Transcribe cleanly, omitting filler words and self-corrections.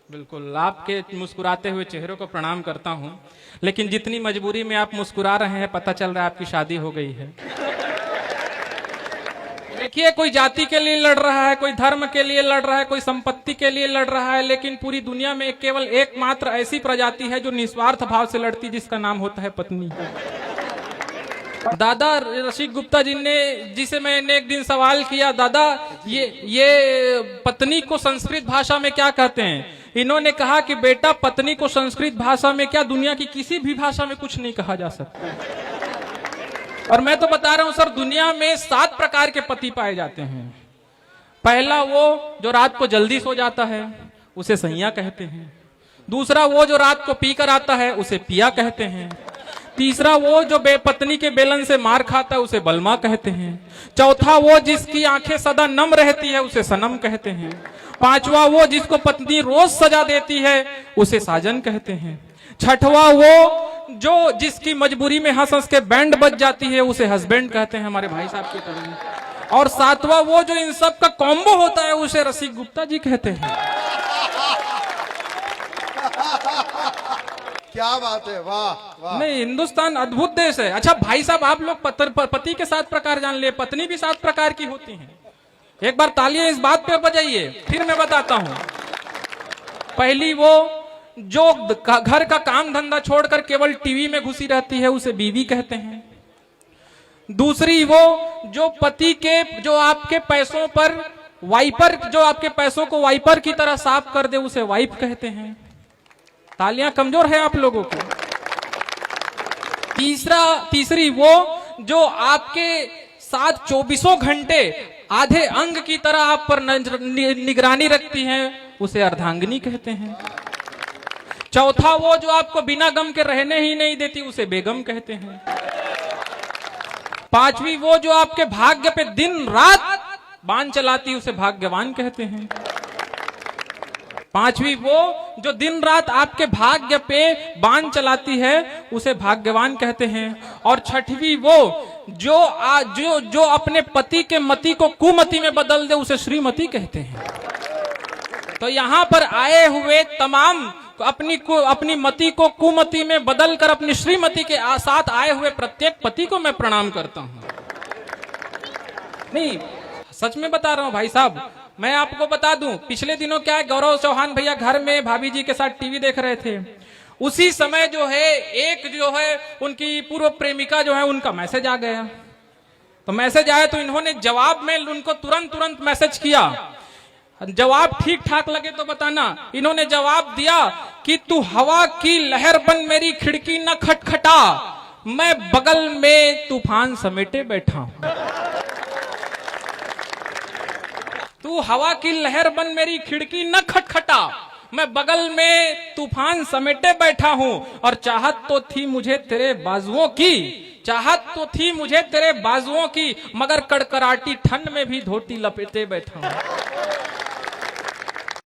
बिल्कुल, आपके मुस्कुराते हुए चेहरे को प्रणाम करता हूं, लेकिन जितनी मजबूरी में आप मुस्कुरा रहे हैं, पता चल रहा है आपकी शादी हो गई है। देखिए, कोई जाति के लिए लड़ रहा है, कोई धर्म के लिए लड़ रहा है, कोई संपत्ति के लिए लड़ रहा है, लेकिन पूरी दुनिया में केवल एकमात्र ऐसी प्रजाति है जो निस्वार्थ भाव से लड़ती, जिसका नाम होता है पत्नी। दादा रसिक गुप्ता जी ने, जिसे मैंने एक दिन सवाल किया, दादा ये पत्नी को संस्कृत भाषा में क्या कहते हैं? इन्होंने कहा कि बेटा, पत्नी को संस्कृत भाषा में क्या, दुनिया की किसी भी भाषा में कुछ नहीं कहा जा सकता। और मैं तो बता रहा हूं सर, दुनिया में 7 प्रकार के पति पाए जाते हैं। पहला वो जो रात को जल्दी सो जाता है, उसे सैया कहते हैं। दूसरा वो जो रात को पी कर आता है, उसे पिया कहते हैं। तीसरा वो जो बेपत्नी के बेलन से मार खाता है, उसे बलमा कहते हैं। चौथा वो जिसकी आंखें सदा नम रहती है, उसे सनम कहते हैं। पांचवा वो जिसको पत्नी रोज सजा देती है, उसे साजन कहते हैं। छठवा वो जो जिसकी मजबूरी में हंस हंस के बैंड बज जाती है, उसे हस्बैंड कहते हैं, हमारे भाई साहब की तरह। और सातवां वो जो इन सब का कॉम्बो होता है, उसे रसिक गुप्ता जी कहते हैं। क्या बात है, वाह वाह। नहीं, हिंदुस्तान अद्भुत देश है। अच्छा भाई साहब, आप लोग पति के 7 प्रकार जान लिए, पत्नी भी 7 प्रकार की होती है। एक बार तालियां इस बात पे बजाइए, फिर मैं बताता हूं। पहली वो जो घर का काम धंधा छोड़कर केवल टीवी में घुसी रहती है, उसे बीवी कहते हैं। दूसरी वो जो पति के, जो आपके पैसों पर वाइपर, जो आपके पैसों को वाइपर की तरह साफ कर दे, उसे वाइफ कहते हैं। तालियां कमजोर है आप लोगों को। तीसरी वो जो आपके साथ 24 घंटे आधे अंग की तरह आप पर निगरानी रखती हैं, उसे अर्धांगिनी कहते हैं। चौथा वो जो आपको बिना गम के रहने ही नहीं देती, उसे बेगम कहते हैं। पांचवी वो जो आपके भाग्य पे दिन रात बाण चलाती, उसे भाग्यवान कहते हैं। पांचवी वो जो दिन रात आपके भाग्य पे बाण चलाती है, उसे भाग्यवान कहते हैं। और छठवीं वो जो अपने पति के मति को कुमति में बदल दे, उसे श्रीमती कहते हैं। तो यहाँ पर आए हुए तमाम अपनी मति को कुमति में बदलकर अपनी श्रीमती के साथ आए हुए प्रत्येक पति को मैं प्रणाम करता हूँ। नहीं, सच में बता रहा हूँ भाई साहब। मैं आपको बता दूं, पिछले दिनों क्या है, गौरव चौहान भैया घर में भाभी जी के साथ टीवी देख रहे थे। उसी समय जो है एक जो है उनकी पूर्व प्रेमिका जो है, उनका मैसेज आ गया। तो मैसेज आया तो इन्होंने जवाब में उनको तुरंत मैसेज किया। जवाब ठीक ठाक लगे तो बताना। इन्होंने जवाब दिया कि तू हवा की लहर बन मेरी खिड़की न खटखटा, मैं बगल में तूफान समेटे बैठा हूं। तू हवा की लहर बन मेरी खिड़की न खटखटा, मैं बगल में तूफान समेटे बैठा हूं। और चाहत तो थी मुझे तेरे बाजुओं की, चाहत तो थी मुझे तेरे बाजुओं की, मगर कड़कड़ाटी ठंड में भी धोती लपेटे बैठा हूं।